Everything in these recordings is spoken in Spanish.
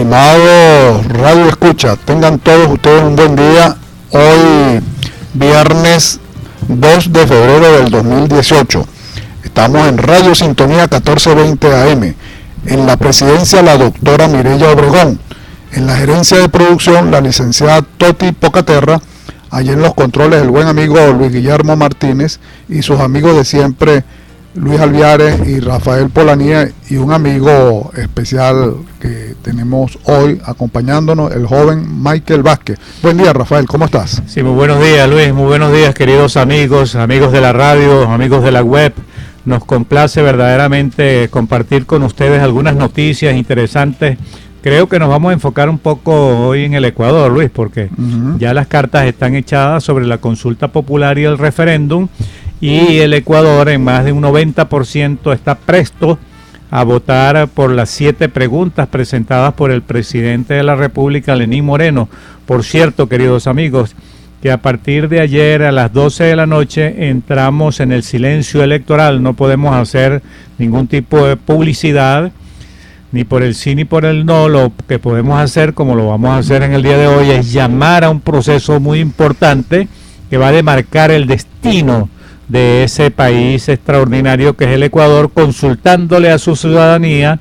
Estimados Radio Escucha, tengan todos ustedes un buen día. Hoy, viernes 2 de febrero del 2018. Estamos en Radio Sintonía 1420 AM. En la presidencia, la doctora Mireya Obregón. En la gerencia de producción, la licenciada Toti Pocaterra. Allí en los controles, el buen amigo Luis Guillermo Martínez y sus amigos de siempre, Luis Alviares y Rafael Polanía, y un amigo especial que tenemos hoy acompañándonos, el joven Michael Vázquez. Buen día, Rafael, ¿cómo estás? Sí, muy buenos días, Luis, muy buenos días, queridos amigos de la radio, amigos de la web. Nos complace verdaderamente compartir con ustedes algunas noticias interesantes. Creo que nos vamos a enfocar un poco hoy en el Ecuador, Luis, porque ya las cartas están echadas sobre la consulta popular y el referéndum, y el Ecuador en más de un 90% está presto a votar por las 7 preguntas presentadas por el presidente de la República, Lenín Moreno. Por cierto, queridos amigos, que a partir de ayer a las 12 de la noche entramos en el silencio electoral. No podemos hacer ningún tipo de publicidad, ni por el sí ni por el no. Lo que podemos hacer, como lo vamos a hacer en el día de hoy, es llamar a un proceso muy importante que va a demarcar el destino de ese país extraordinario que es el Ecuador, consultándole a su ciudadanía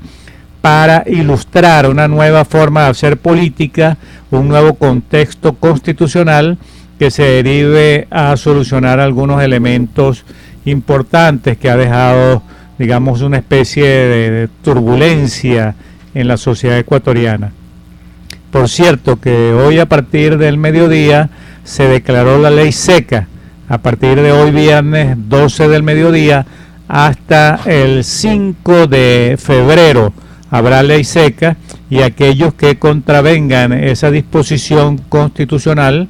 para ilustrar una nueva forma de hacer política, un nuevo contexto constitucional que se derive a solucionar algunos elementos importantes que ha dejado, digamos, una especie de turbulencia en la sociedad ecuatoriana. Por cierto, que hoy a partir del mediodía se declaró la ley seca. A partir de hoy viernes 12 del mediodía hasta el 5 de febrero habrá ley seca, y aquellos que contravengan esa disposición constitucional,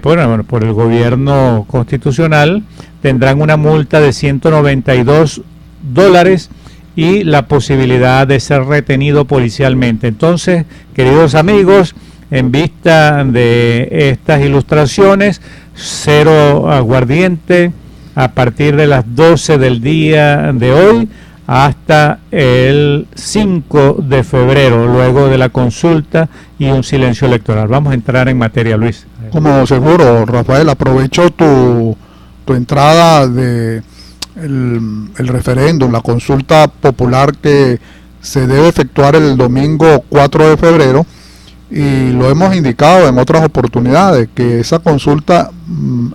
por el gobierno constitucional, tendrán una multa de $192 y la posibilidad de ser retenido policialmente. Entonces, queridos amigos, en vista de estas ilustraciones, cero aguardiente a partir de las 12 del día de hoy hasta el 5 de febrero, luego de la consulta y un silencio electoral. Vamos a entrar en materia, Luis. Como seguro, Rafael, aprovecho tu entrada de el referéndum, la consulta popular que se debe efectuar el domingo 4 de febrero. Y lo hemos indicado en otras oportunidades, que esa consulta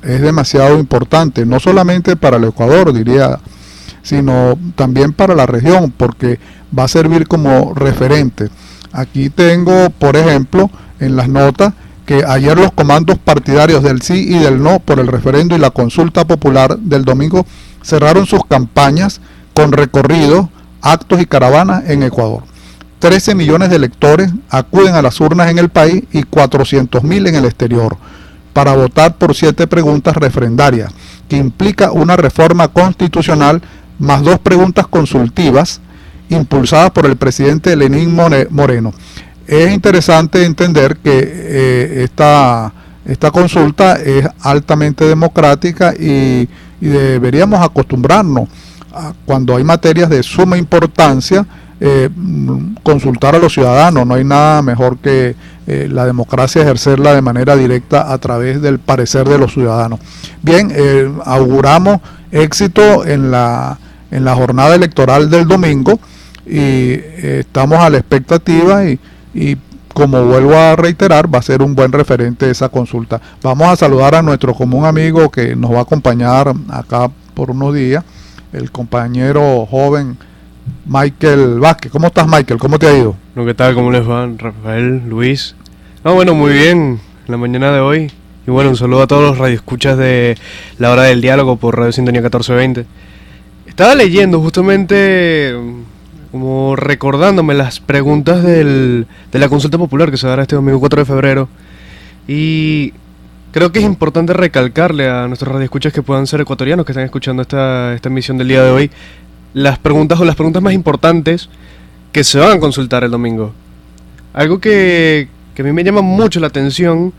es demasiado importante, no solamente para el Ecuador, diría, sino también para la región, porque va a servir como referente. Aquí tengo, por ejemplo, en las notas, que ayer los comandos partidarios del sí y del no por el referendo y la consulta popular del domingo cerraron sus campañas con recorridos, actos y caravanas en Ecuador. 13 millones de electores acuden a las urnas en el país y 400.000 en el exterior para votar por 7 preguntas referendarias, que implica una reforma constitucional más 2 preguntas consultivas impulsadas por el presidente Lenín Moreno. Es interesante entender que esta consulta es altamente democrática y deberíamos acostumbrarnos a, cuando hay materias de suma importancia, consultar a los ciudadanos. No hay nada mejor que la democracia, ejercerla de manera directa a través del parecer de los ciudadanos. Bien, auguramos éxito en la jornada electoral del domingo y estamos a la expectativa y como vuelvo a reiterar, va a ser un buen referente esa consulta. Vamos a saludar a nuestro común amigo que nos va a acompañar acá por unos días, el compañero joven Michael Vázquez. ¿Cómo estás, Michael? ¿Cómo te ha ido? ¿Qué tal? ¿Cómo les va? Rafael, Luis. Bueno, muy bien en la mañana de hoy. Y bueno, un saludo a todos los radioescuchas de La Hora del Diálogo por Radio Sintonía 1420. Estaba leyendo justamente, como recordándome las preguntas de la consulta popular que se dará este domingo 4 de febrero. Y creo que es importante recalcarle a nuestros radioescuchas que puedan ser ecuatorianos que están escuchando esta emisión del día de hoy, las preguntas más importantes que se van a consultar el domingo. Algo que a mí me llama mucho la atención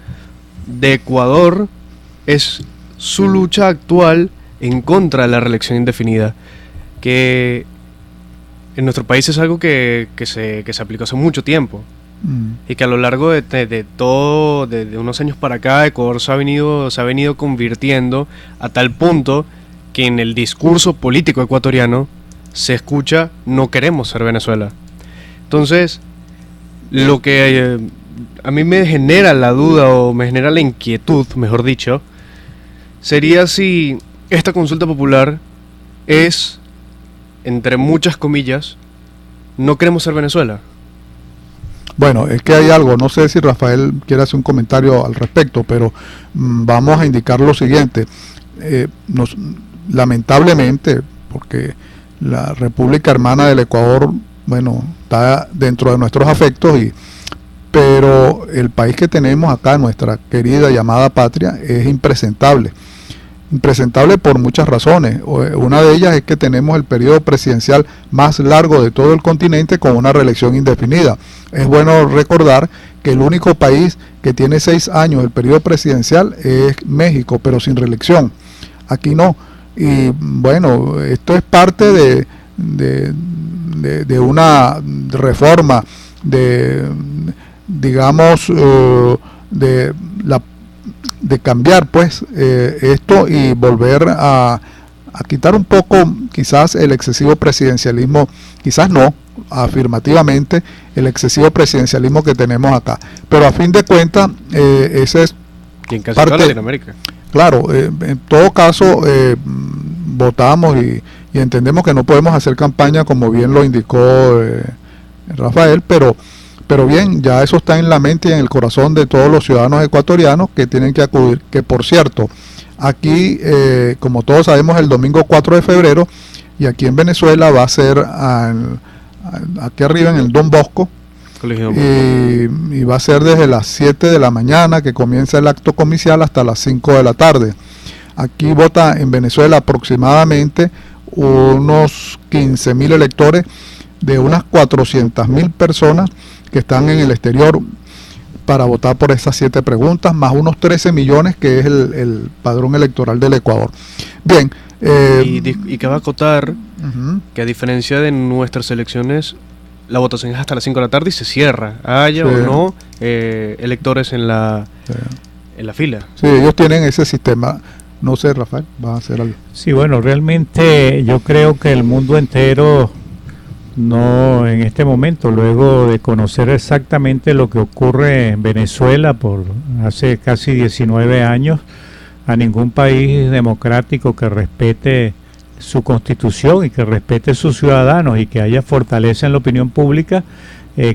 de Ecuador es su lucha actual en contra de la reelección indefinida, que en nuestro país es algo que se aplicó hace mucho tiempo. y que a lo largo de unos años para acá, Ecuador se ha venido convirtiendo a tal punto que en el discurso político ecuatoriano se escucha: no queremos ser Venezuela. Entonces, lo que a mí me genera la duda, o me genera la inquietud, mejor dicho, sería si esta consulta popular es, entre muchas comillas, no queremos ser Venezuela. Bueno, es que hay algo, no sé si Rafael quiere hacer un comentario al respecto, pero vamos a indicar lo siguiente. Lamentablemente, porque la República Hermana del Ecuador, bueno, está dentro de nuestros afectos, pero el país que tenemos acá, nuestra querida y amada patria, es impresentable. Impresentable por muchas razones. Una de ellas es que tenemos el periodo presidencial más largo de todo el continente, con una reelección indefinida. Es bueno recordar que el único país que tiene 6 años el periodo presidencial es México, pero sin reelección. Aquí no. Y bueno, esto es parte de una reforma, digamos, de cambiar pues esto y volver a quitar un poco quizás el excesivo presidencialismo, quizás no, afirmativamente el excesivo presidencialismo que tenemos acá, pero a fin de cuentas ese es y en casi toda Latinoamérica. Claro, en todo caso votamos y entendemos que no podemos hacer campaña, como bien lo indicó Rafael, pero bien, ya eso está en la mente y en el corazón de todos los ciudadanos ecuatorianos que tienen que acudir, que por cierto, aquí, como todos sabemos, el domingo 4 de febrero, y aquí en Venezuela va a ser aquí arriba en el Don Bosco, y va a ser desde las 7 de la mañana, que comienza el acto comicial, hasta las 5 de la tarde. Aquí vota en Venezuela aproximadamente unos 15.000 electores de unas 400.000 personas que están en el exterior para votar por esas 7 preguntas, más unos 13 millones que es el padrón electoral del Ecuador. Bien. Y que va a acotar que, a diferencia de nuestras elecciones, la votación es hasta las 5 de la tarde y se cierra, haya o no electores en la fila. Sí, ellos tienen ese sistema. No sé, Rafael, ¿vas a hacer algo? Sí, bueno, realmente yo creo que el mundo entero, no en este momento, luego de conocer exactamente lo que ocurre en Venezuela por hace casi 19 años, a ningún país democrático que respete su constitución y que respete sus ciudadanos y que haya fortaleza en la opinión pública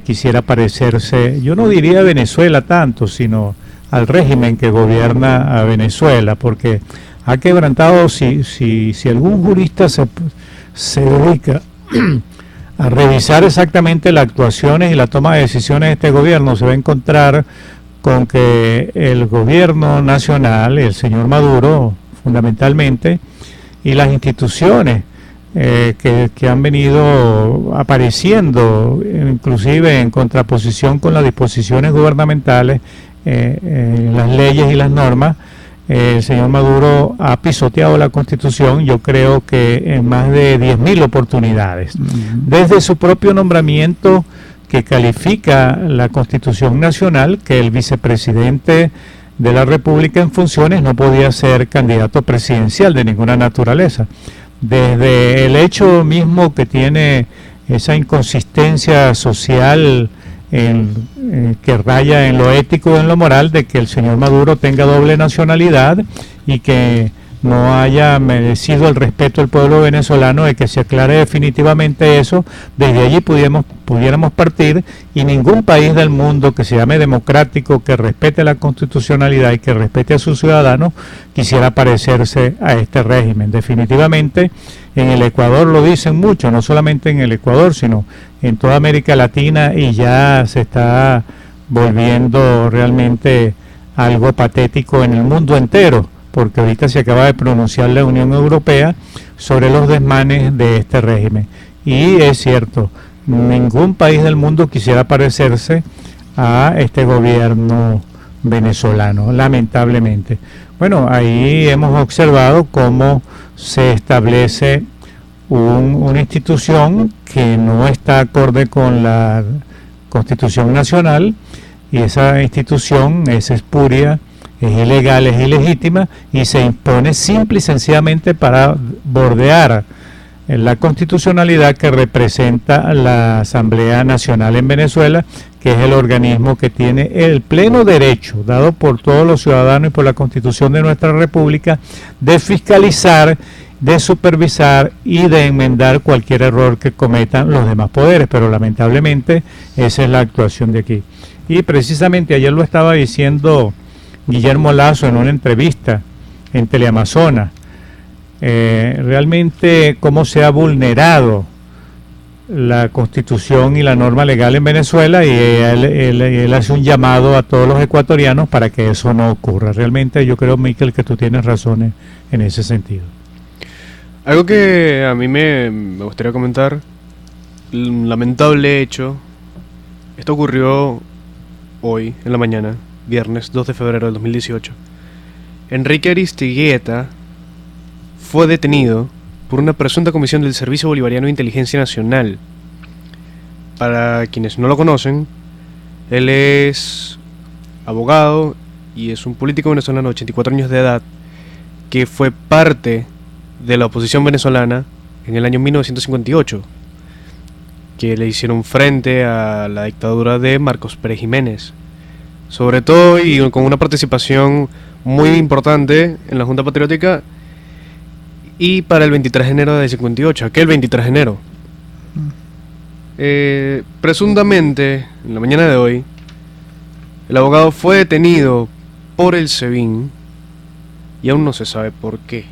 quisiera parecerse, yo no diría a Venezuela tanto, sino al régimen que gobierna a Venezuela, porque ha quebrantado, si algún jurista se dedica a revisar exactamente las actuaciones y la toma de decisiones de este gobierno, se va a encontrar con que el gobierno nacional, el señor Maduro fundamentalmente, y las instituciones que han venido apareciendo, inclusive en contraposición con las disposiciones gubernamentales, las leyes y las normas, el señor Maduro ha pisoteado la Constitución, yo creo que en más de 10.000 oportunidades. Desde su propio nombramiento, que califica la Constitución Nacional, que el vicepresidente de la República en funciones no podía ser candidato presidencial de ninguna naturaleza. Desde el hecho mismo que tiene esa inconsistencia social que raya en lo ético y en lo moral, de que el señor Maduro tenga doble nacionalidad y que no haya merecido el respeto del pueblo venezolano, de que se aclare definitivamente eso. Desde allí pudiéramos partir, y ningún país del mundo que se llame democrático, que respete la constitucionalidad y que respete a sus ciudadanos, quisiera parecerse a este régimen. Definitivamente en el Ecuador lo dicen mucho, no solamente en el Ecuador, sino en toda América Latina, y ya se está volviendo realmente algo patético en el mundo entero, porque ahorita se acaba de pronunciar la Unión Europea sobre los desmanes de este régimen. Y es cierto, ningún país del mundo quisiera parecerse a este gobierno venezolano, lamentablemente. Bueno, ahí hemos observado cómo se establece una institución que no está acorde con Constitución Nacional, y esa institución es espuria, es ilegal, es ilegítima y se impone simple y sencillamente para bordear la constitucionalidad que representa la Asamblea Nacional en Venezuela, que es el organismo que tiene el pleno derecho, dado por todos los ciudadanos y por la Constitución de nuestra República, de fiscalizar, de supervisar y de enmendar cualquier error que cometan los demás poderes, pero lamentablemente esa es la actuación de aquí. Y precisamente ayer lo estaba diciendo Guillermo Lazo en una entrevista en Teleamazonas, realmente cómo se ha vulnerado la Constitución y la norma legal en Venezuela, y él hace un llamado a todos los ecuatorianos para que eso no ocurra. Realmente yo creo, Mikel, que tú tienes razones en ese sentido. Algo que a mí me gustaría comentar, un lamentable hecho, esto ocurrió hoy en la mañana, viernes 2 de febrero del 2018. Enrique Aristigueta fue detenido por una presunta comisión del Servicio Bolivariano de Inteligencia Nacional. Para quienes no lo conocen, él es abogado y es un político venezolano de 84 años de edad que fue parte de la oposición venezolana en el año 1958, que le hicieron frente a la dictadura de Marcos Pérez Jiménez, sobre todo, y con una participación muy importante en la Junta Patriótica. Y para el 23 de enero de 58, aquel 23 de enero, presuntamente, en la mañana de hoy, el abogado fue detenido por el SEBIN y aún no se sabe por qué.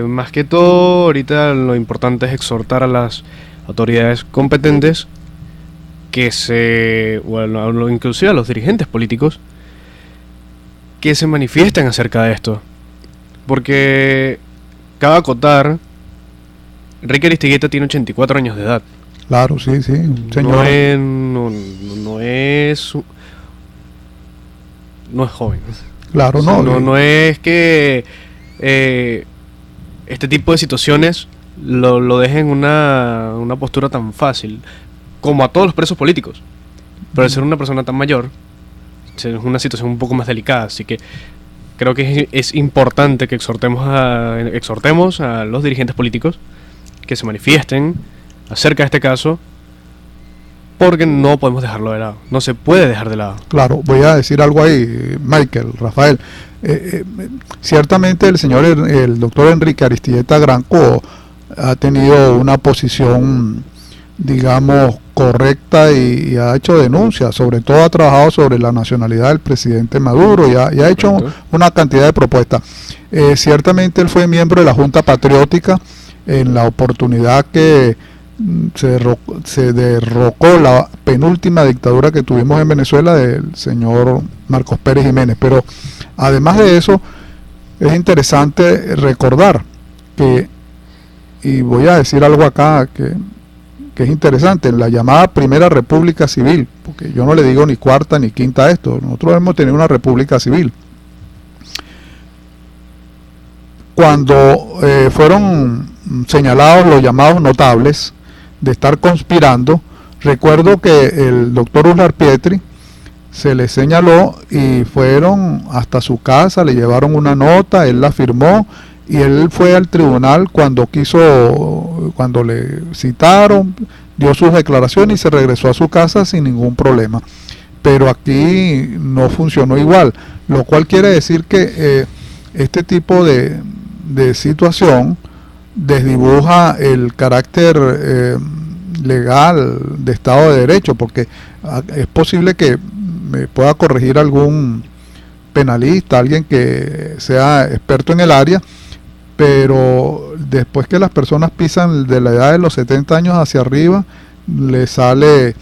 Más que todo, ahorita lo importante es exhortar a las autoridades competentes inclusive a los dirigentes políticos, que se manifiesten acerca de esto. Porque cabe acotar, Enrique Aristigueta tiene 84 años de edad. Claro, sí, señor. No es joven. Claro, o sea, no es que este tipo de situaciones lo dejen en una postura tan fácil, como a todos los presos políticos. Pero al ser una persona tan mayor, es una situación un poco más delicada, así que creo que es importante que exhortemos a los dirigentes políticos que se manifiesten acerca de este caso, porque no podemos dejarlo de lado, no se puede dejar de lado. Claro, voy a decir algo ahí, Michael, Rafael. Ciertamente el doctor Enrique Aristigueta Granco ha tenido una posición, digamos, correcta y ha hecho denuncias, sobre todo ha trabajado sobre la nacionalidad del presidente Maduro y ha hecho una cantidad de propuestas. Ciertamente él fue miembro de la Junta Patriótica en la oportunidad que se derrocó la penúltima dictadura que tuvimos en Venezuela del señor Marcos Pérez Jiménez. Pero además de eso, es interesante recordar que, y voy a decir algo acá que es interesante, en la llamada Primera República Civil, porque yo no le digo ni cuarta ni quinta a esto, nosotros hemos tenido una república civil. Cuando fueron señalados los llamados notables de estar conspirando, recuerdo que el doctor Uslar Pietri se le señaló y fueron hasta su casa, le llevaron una nota, él la firmó y él fue al tribunal cuando le citaron, dio sus declaraciones y se regresó a su casa sin ningún problema. Pero aquí no funcionó igual, lo cual quiere decir que este tipo de situación desdibuja el carácter legal de Estado de Derecho, porque es posible que me pueda corregir algún penalista, alguien que sea experto en el área, pero después que las personas pisan de la edad de los 70 años hacia arriba, le sale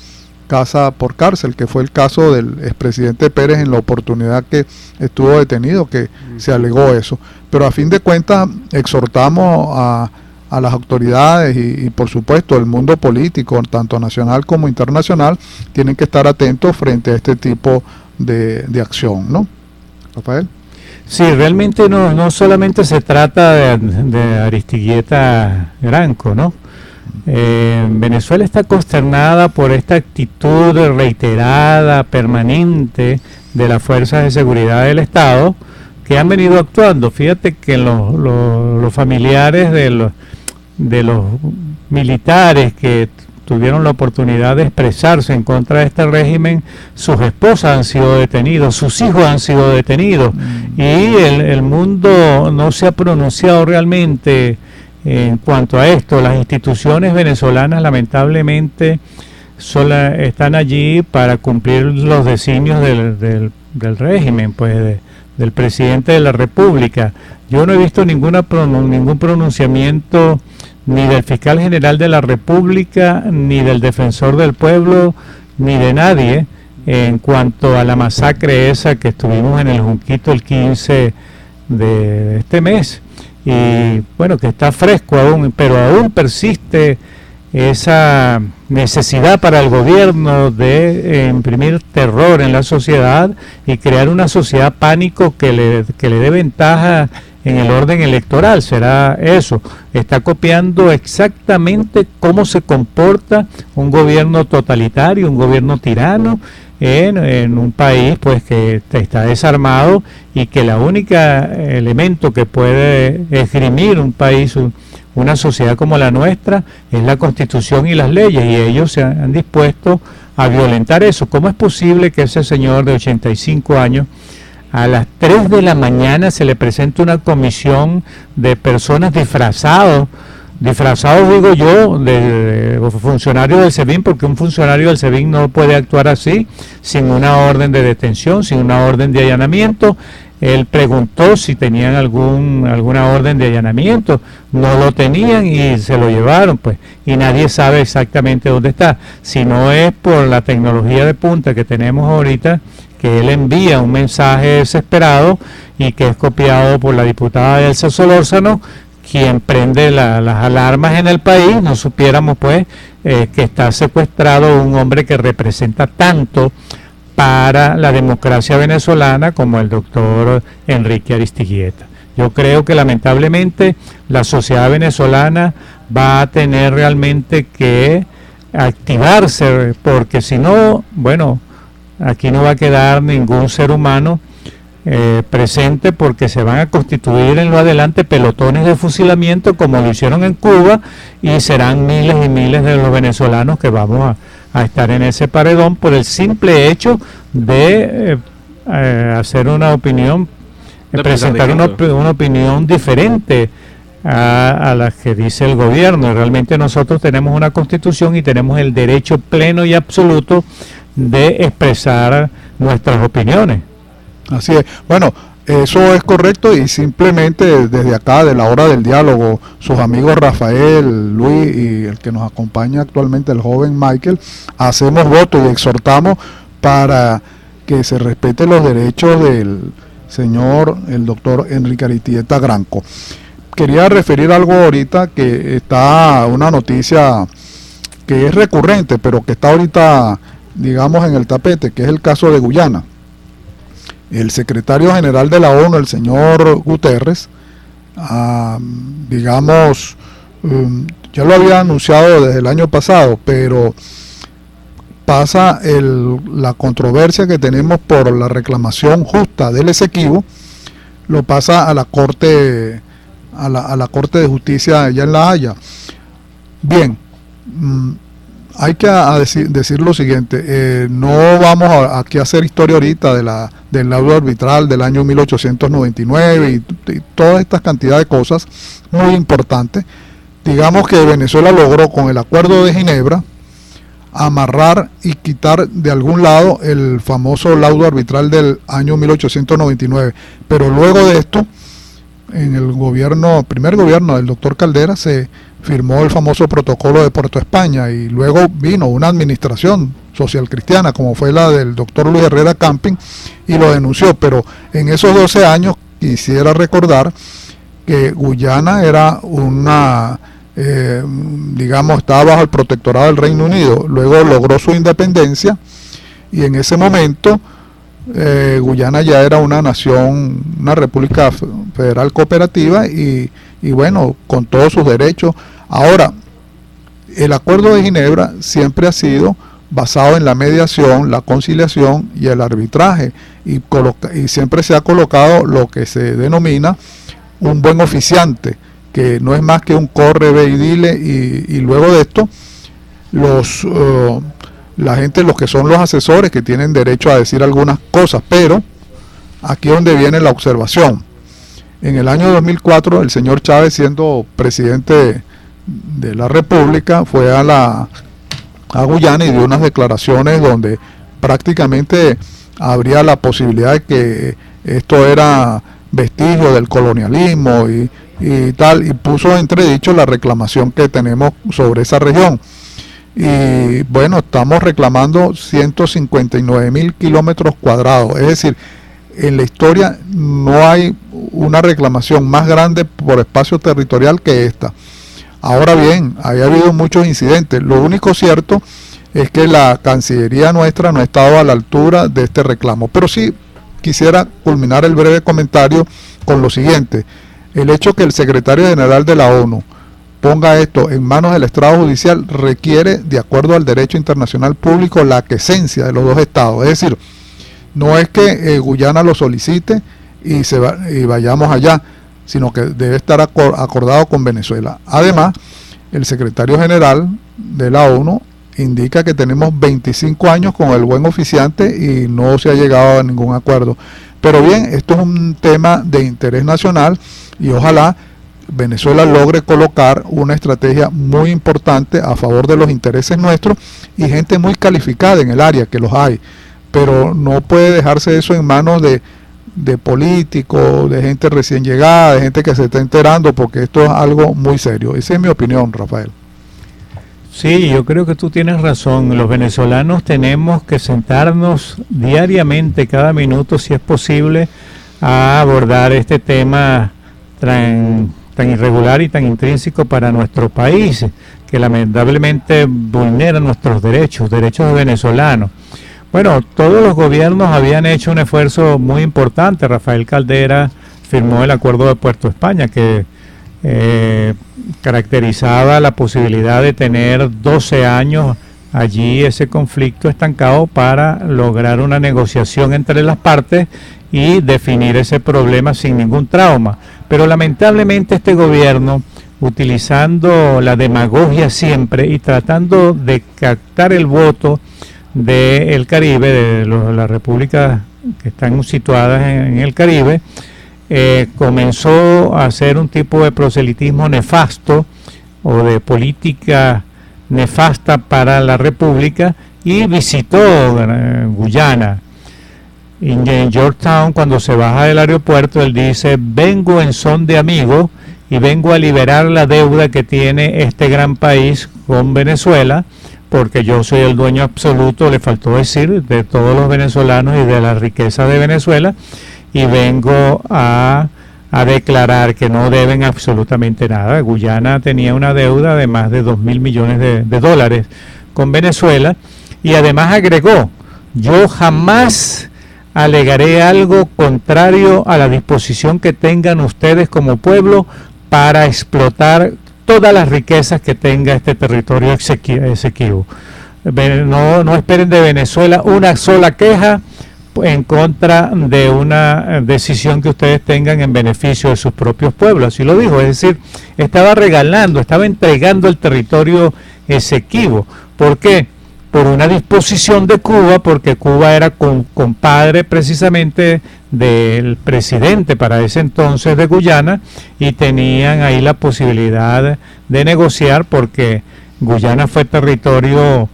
casa por cárcel, que fue el caso del expresidente Pérez en la oportunidad que estuvo detenido, que se alegó eso. Pero a fin de cuentas exhortamos a las autoridades y por supuesto el mundo político, tanto nacional como internacional, tienen que estar atentos frente a este tipo de acción, ¿no? Rafael. Sí, realmente no solamente se trata de Aristigueta Granco, ¿no? Venezuela está consternada por esta actitud reiterada, permanente de las fuerzas de seguridad del Estado que han venido actuando. Fíjate que los familiares de los militares que tuvieron la oportunidad de expresarse en contra de este régimen, sus esposas han sido detenidos, sus hijos han sido detenidos, y el mundo no se ha pronunciado realmente en cuanto a esto. Las instituciones venezolanas lamentablemente están allí para cumplir los designios del régimen, pues del presidente de la República. Yo no he visto ningún pronunciamiento ni del fiscal general de la República, ni del defensor del pueblo, ni de nadie en cuanto a la masacre esa que estuvimos en el Junquito el 15 de este mes. Y bueno, que está fresco aún, pero aún persiste esa necesidad para el gobierno de imprimir terror en la sociedad y crear una sociedad pánico que le dé ventaja en el orden electoral. Será eso. Está copiando exactamente cómo se comporta un gobierno totalitario, un gobierno tirano en un país pues que está desarmado, y que la única elemento que puede esgrimir un país, una sociedad como la nuestra, es la Constitución y las leyes, y ellos se han dispuesto a violentar eso. ¿Cómo es posible que ese señor de 85 años a las 3 de la mañana se le presente una comisión de personas disfrazados digo yo, de funcionarios del SEBIN, porque un funcionario del SEBIN no puede actuar así, sin una orden de detención, sin una orden de allanamiento? Él preguntó si tenían alguna orden de allanamiento, no lo tenían y se lo llevaron, pues, y nadie sabe exactamente dónde está. Si no es por la tecnología de punta que tenemos ahorita, que él envía un mensaje desesperado y que es copiado por la diputada Elsa Solórzano, quien prende las alarmas en el país, no supiéramos pues que está secuestrado un hombre que representa tanto para la democracia venezolana como el doctor Enrique Aristiguieta. Yo creo que lamentablemente la sociedad venezolana va a tener realmente que activarse, porque si no, bueno, aquí no va a quedar ningún ser humano presente, porque se van a constituir en lo adelante pelotones de fusilamiento como lo hicieron en Cuba, y serán miles y miles de los venezolanos que vamos a estar en ese paredón por el simple hecho de hacer una opinión, presentar una opinión diferente a la que dice el gobierno. Realmente nosotros tenemos una constitución y tenemos el derecho pleno y absoluto de expresar nuestras opiniones. Así es. Bueno, eso es correcto, y simplemente desde acá, de la hora del diálogo, sus amigos Rafael, Luis y el que nos acompaña actualmente, el joven Michael, hacemos voto y exhortamos para que se respeten los derechos del señor, el doctor Enrique Aristiguieta Granco. Quería referir algo ahorita, que está una noticia que es recurrente, pero que está ahorita, digamos, en el tapete, que es el caso de Guyana. El secretario general de la ONU, el señor Guterres, digamos, ya lo había anunciado desde el año pasado, pero pasa la controversia que tenemos por la reclamación justa del Esequibo, lo pasa a la Corte, a la Corte de Justicia allá en La Haya. Bien, hay que decir lo siguiente, no vamos aquí a hacer historia ahorita del laudo arbitral del año 1899 y todas estas cantidades de cosas muy importantes. Digamos que Venezuela logró con el Acuerdo de Ginebra amarrar y quitar de algún lado el famoso laudo arbitral del año 1899, pero luego de esto, en el primer gobierno del doctor Caldera, se firmó el famoso protocolo de Puerto España, y luego vino una administración social cristiana como fue la del doctor Luis Herrera Camping, y lo denunció. Pero en esos 12 años quisiera recordar que Guyana era digamos, estaba bajo el protectorado del Reino Unido, luego logró su independencia, y en ese momento Guyana ya era una nación, una república federal cooperativa, y bueno, con todos sus derechos. Ahora, el Acuerdo de Ginebra siempre ha sido basado en la mediación, la conciliación y el arbitraje, y siempre se ha colocado lo que se denomina un buen oficiante, que no es más que un corre, ve y dile, y luego de esto la gente, los que son los asesores, que tienen derecho a decir algunas cosas, pero aquí es donde viene la observación. En el año 2004, el señor Chávez, siendo presidente de la República, fue a Guyana y dio unas declaraciones donde prácticamente habría la posibilidad de que esto era vestigio del colonialismo y tal, y puso entredicho la reclamación que tenemos sobre esa región. Y bueno, estamos reclamando 159.000 kilómetros cuadrados, es decir, en la historia no hay una reclamación más grande por espacio territorial que esta. Ahora bien, ha habido muchos incidentes. Lo único cierto es que la Cancillería nuestra no ha estado a la altura de este reclamo. Pero sí quisiera culminar el breve comentario con lo siguiente. El hecho que el secretario general de la ONU ponga esto en manos del estrado judicial requiere, de acuerdo al derecho internacional público, la aquiescencia de los dos estados. Es decir, no es que Guyana lo solicite y vayamos allá, sino que debe estar acordado con Venezuela. Además, el secretario general de la ONU indica que tenemos 25 años con el buen oficiante y no se ha llegado a ningún acuerdo. Pero bien, esto es un tema de interés nacional y ojalá Venezuela logre colocar una estrategia muy importante a favor de los intereses nuestros y gente muy calificada en el área, que los hay. Pero no puede dejarse eso en manos de políticos, de gente recién llegada, de gente que se está enterando, porque esto es algo muy serio. Esa es mi opinión, Rafael. Sí, yo creo que tú tienes razón. Los venezolanos tenemos que sentarnos diariamente, cada minuto, si es posible, a abordar este tema tan irregular y tan intrínseco para nuestro país, que lamentablemente vulnera nuestros derechos de venezolanos. Bueno, todos los gobiernos habían hecho un esfuerzo muy importante. Rafael Caldera firmó el Acuerdo de Puerto España, que caracterizaba la posibilidad de tener 12 años allí ese conflicto estancado para lograr una negociación entre las partes y definir ese problema sin ningún trauma. Pero lamentablemente este gobierno, utilizando la demagogia siempre y tratando de captar el voto del Caribe, de las repúblicas que están situadas en el Caribe, comenzó a hacer un tipo de proselitismo nefasto o de política nefasta para la República y visitó Guyana. En Georgetown, cuando se baja del aeropuerto, él dice: vengo en son de amigo y vengo a liberar la deuda que tiene este gran país con Venezuela, porque yo soy el dueño absoluto, le faltó decir, de todos los venezolanos y de la riqueza de Venezuela, y vengo a declarar que no deben absolutamente nada. Guyana tenía una deuda de más de 2.000 millones de dólares con Venezuela, y además agregó: yo jamás alegaré algo contrario a la disposición que tengan ustedes como pueblo para explotar todas las riquezas que tenga este territorio exequivo. No esperen de Venezuela una sola queja en contra de una decisión que ustedes tengan en beneficio de sus propios pueblos. Así lo dijo, es decir, estaba entregando el territorio exequivo. ¿Por qué? Por una disposición de Cuba, porque Cuba era compadre precisamente del presidente para ese entonces de Guyana, y tenían ahí la posibilidad de negociar, porque Guyana fue territorio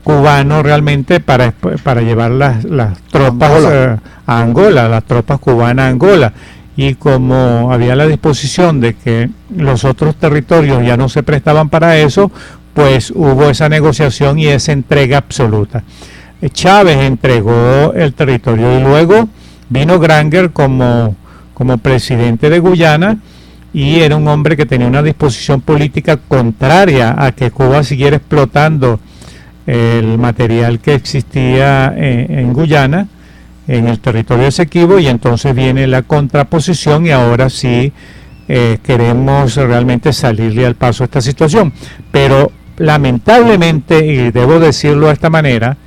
cubano realmente para llevar las tropas a Angola, las tropas cubanas a Angola. Y como había la disposición de que los otros territorios ya no se prestaban para eso, pues hubo esa negociación y esa entrega absoluta. Chávez entregó el territorio y luego vino Granger como presidente de Guyana, y era un hombre que tenía una disposición política contraria a que Cuba siguiera explotando el material que existía en Guyana, en el territorio exequivo, y entonces viene la contraposición, y ahora sí queremos realmente salirle al paso a esta situación. Pero lamentablemente, y debo decirlo de esta manera,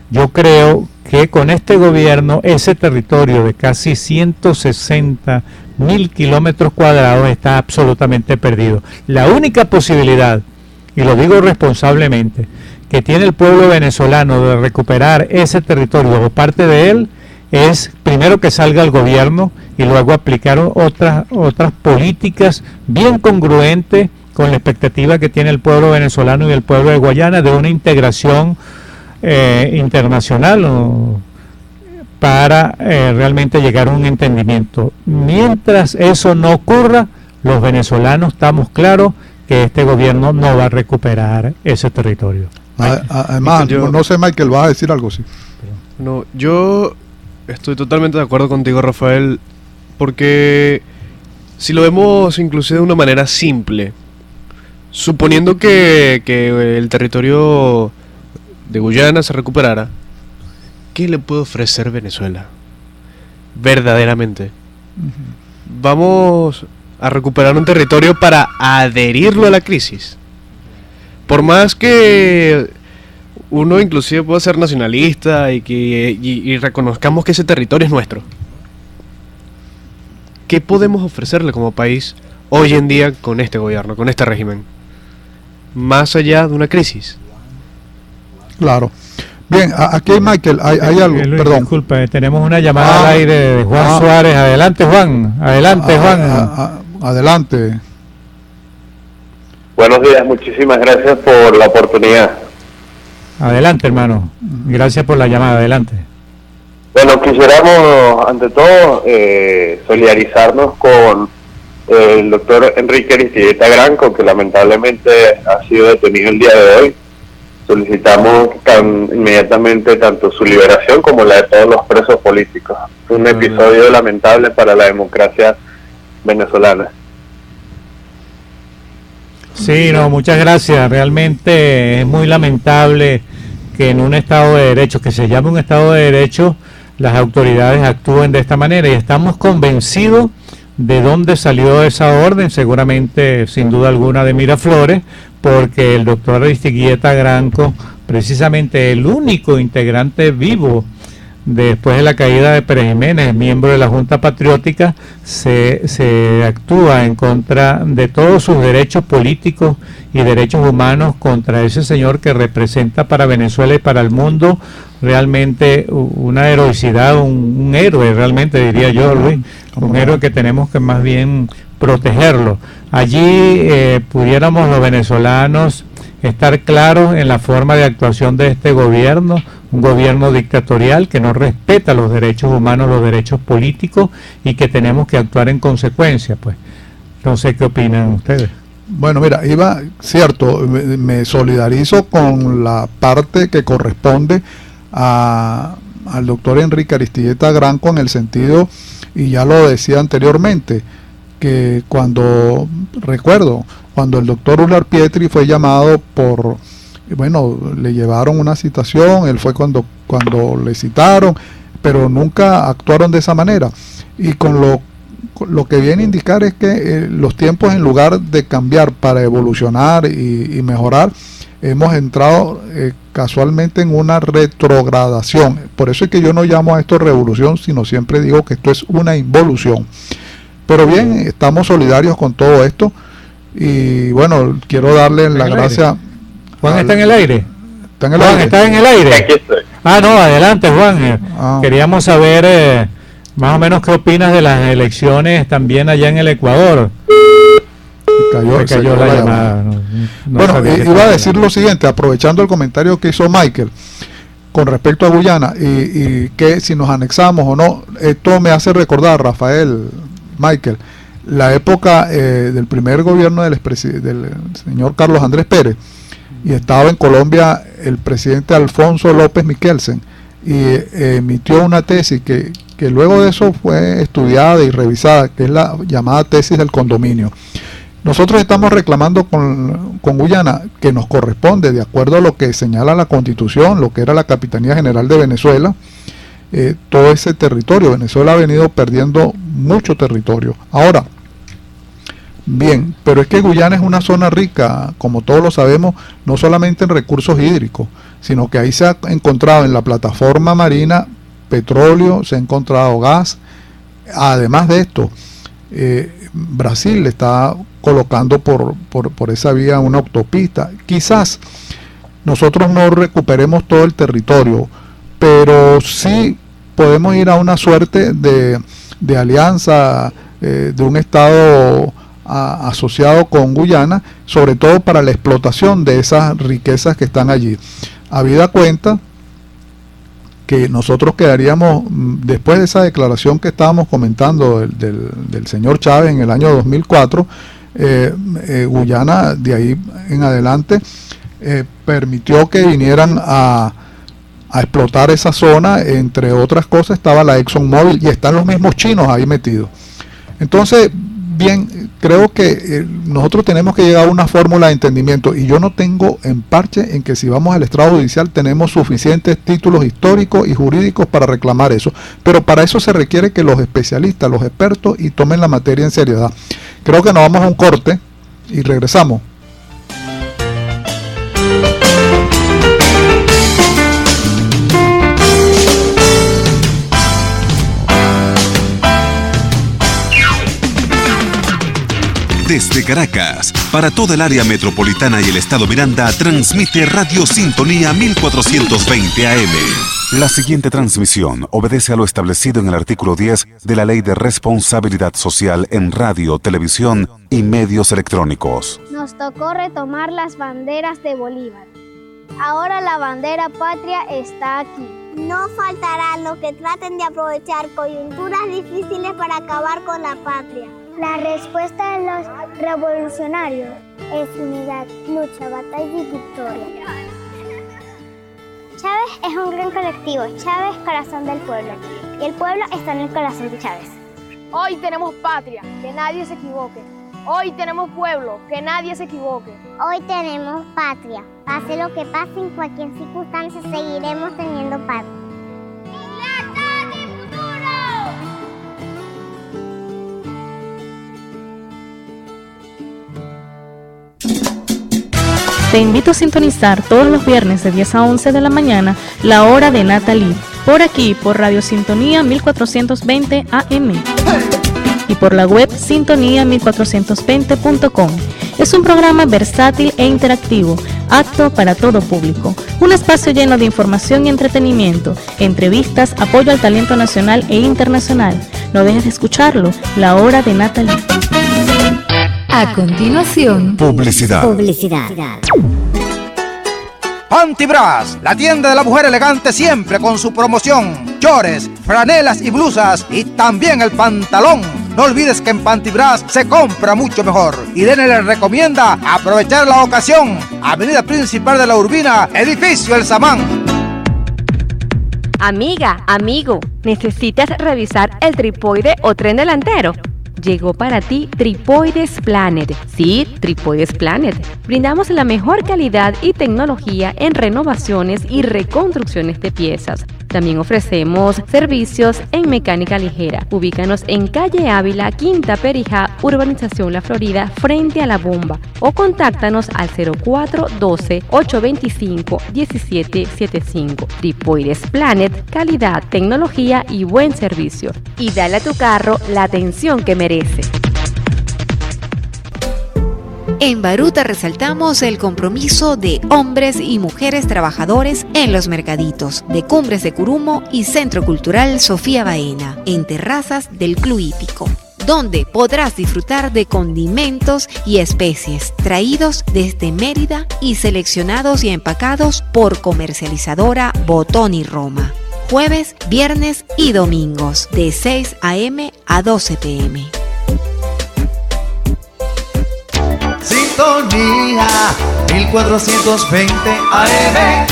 yo creo que con este gobierno ese territorio de casi 160.000 kilómetros cuadrados está absolutamente perdido. La única posibilidad, y lo digo responsablemente, que tiene el pueblo venezolano de recuperar ese territorio o parte de él es primero que salga el gobierno y luego aplicar otras políticas bien congruentes con la expectativa que tiene el pueblo venezolano y el pueblo de Guayana de una integración internacional para realmente llegar a un entendimiento. Mientras eso no ocurra, los venezolanos estamos claros que este gobierno no va a recuperar ese territorio. Además, no sé, Michael, ¿vas a decir algo? Sí. No, yo estoy totalmente de acuerdo contigo, Rafael, porque si lo vemos inclusive de una manera simple, suponiendo que el territorio de Guyana se recuperara, ¿qué le puede ofrecer Venezuela? Verdaderamente. Vamos a recuperar un territorio para adherirlo a la crisis. Por más que uno inclusive pueda ser nacionalista y reconozcamos que ese territorio es nuestro, ¿qué podemos ofrecerle como país hoy en día con este gobierno, con este régimen? Más allá de una crisis. Claro. Bien, aquí Michael, hay algo, Luis, perdón. Disculpa, tenemos una llamada al aire de Juan Suárez. Adelante, Juan. Adelante, Juan. Adelante. Buenos días, muchísimas gracias por la oportunidad. Adelante, hermano. Gracias por la llamada. Adelante. Bueno, quisiéramos, ante todo, solidarizarnos con el doctor Enrique Aristieta Granco, que lamentablemente ha sido detenido el día de hoy. Solicitamos inmediatamente tanto su liberación como la de todos los presos políticos. Un episodio lamentable para la democracia venezolana. Sí, no, muchas gracias. Realmente es muy lamentable que en un Estado de Derecho, que se llame un Estado de Derecho, las autoridades actúen de esta manera, y estamos convencidos de dónde salió esa orden, seguramente, sin duda alguna, de Miraflores, porque el doctor Aristieta Granco, precisamente el único integrante vivo después de la caída de Pérez Jiménez, miembro de la Junta Patriótica, se actúa en contra de todos sus derechos políticos y derechos humanos contra ese señor que representa para Venezuela y para el mundo realmente una heroicidad, un héroe realmente, diría yo, Luis, un héroe que tenemos que más bien protegerlo. Allí pudiéramos los venezolanos estar claros en la forma de actuación de este gobierno, un gobierno dictatorial que no respeta los derechos humanos, los derechos políticos, y que tenemos que actuar en consecuencia, pues. No sé qué opinan ustedes. Bueno, mira, cierto, me solidarizo con la parte que corresponde al doctor Enrique Aristieta Granco, en el sentido, y ya lo decía anteriormente, que cuando el doctor Ular Pietri fue llamado le llevaron una citación, él fue cuando le citaron, pero nunca actuaron de esa manera. Y con lo que viene a indicar es que los tiempos, en lugar de cambiar para evolucionar y mejorar, hemos entrado casualmente en una retrogradación. Por eso es que yo no llamo a esto revolución, sino siempre digo que esto es una involución. Pero bien, estamos solidarios con todo esto, y bueno, quiero darle la gracia. Juan está en el aire. Juan está en el aire. Aquí estoy. No, adelante, Juan. Queríamos saber más o menos qué opinas de las elecciones también allá en el Ecuador. Se cayó la llamada. Bueno, iba a decir lo siguiente, aprovechando el comentario que hizo Michael con respecto a Guyana, y que si nos anexamos o no, esto me hace recordar, Rafael, Michael, la época del primer gobierno del señor Carlos Andrés Pérez, y estaba en Colombia el presidente Alfonso López Miquelsen, y emitió una tesis que luego de eso fue estudiada y revisada, que es la llamada tesis del condominio. Nosotros estamos reclamando con Guyana que nos corresponde, de acuerdo a lo que señala la Constitución, lo que era la Capitanía General de Venezuela, todo ese territorio. Venezuela ha venido perdiendo mucho territorio. Ahora, bien, pero es que Guyana es una zona rica, como todos lo sabemos, no solamente en recursos hídricos, sino que ahí se ha encontrado en la plataforma marina petróleo, se ha encontrado gas. Además de esto, Brasil le está colocando por esa vía una autopista. Quizás nosotros no recuperemos todo el territorio, pero sí podemos ir a una suerte de alianza, de un estado asociado con Guyana, sobre todo para la explotación de esas riquezas que están allí. Habida cuenta que nosotros quedaríamos, después de esa declaración que estábamos comentando del señor Chávez en el año 2004, Guyana de ahí en adelante permitió que vinieran a explotar esa zona. Entre otras cosas estaba la ExxonMobil y están los mismos chinos ahí metidos. Entonces, bien, creo que nosotros tenemos que llegar a una fórmula de entendimiento, y yo no tengo parche en que si vamos al estrado judicial tenemos suficientes títulos históricos y jurídicos para reclamar eso, pero para eso se requiere que los especialistas, los expertos, y tomen la materia en seriedad. Creo que nos vamos a un corte y regresamos. Desde Caracas, para toda el área metropolitana y el estado Miranda, transmite Radio Sintonía 1420 AM. La siguiente transmisión obedece a lo establecido en el artículo 10 de la Ley de Responsabilidad Social en Radio, Televisión y Medios Electrónicos. Nos tocó retomar las banderas de Bolívar. Ahora la bandera patria está aquí. No faltará los que traten de aprovechar coyunturas difíciles para acabar con la patria. La respuesta de los revolucionarios es unidad, lucha, batalla y victoria. Chávez es un gran colectivo. Chávez, corazón del pueblo. Y el pueblo está en el corazón de Chávez. Hoy tenemos patria, que nadie se equivoque. Hoy tenemos pueblo, que nadie se equivoque. Hoy tenemos patria. Pase lo que pase, en cualquier circunstancia seguiremos teniendo patria. Te invito a sintonizar todos los viernes de 10 a 11 de la mañana la hora de Natalie, por aquí, por Radio Sintonía 1420 AM y por la web sintonía1420.com. Es un programa versátil e interactivo, apto para todo público. Un espacio lleno de información y entretenimiento, entrevistas, apoyo al talento nacional e internacional. No dejes de escucharlo, la hora de Natalie. A continuación, Publicidad. Pantibras, la tienda de la mujer elegante siempre con su promoción. Chores, franelas y blusas y también el pantalón. No olvides que en Pantibras se compra mucho mejor. Irene les recomienda aprovechar la ocasión. Avenida Principal de la Urbina, edificio El Samán. Amiga, amigo, ¿necesitas revisar el tripoide o tren delantero? Llegó para ti Tripoides Planet. Sí, Tripoides Planet. Brindamos la mejor calidad y tecnología en renovaciones y reconstrucciones de piezas. También ofrecemos servicios en mecánica ligera. Ubícanos en calle Ávila, Quinta Perijá, Urbanización La Florida, frente a La Bomba. O contáctanos al 0412-825-1775. Tripoides Planet, calidad, tecnología y buen servicio. Y dale a tu carro la atención que merece. En Baruta resaltamos el compromiso de hombres y mujeres trabajadores en los mercaditos de Cumbres de Curumo y Centro Cultural Sofía Baena, en terrazas del Club Hípico, donde podrás disfrutar de condimentos y especies traídos desde Mérida y seleccionados y empacados por comercializadora Botón y Roma. Jueves, viernes y domingos, de 6 a.m. a 12 p.m. Sintonía 1420 AM.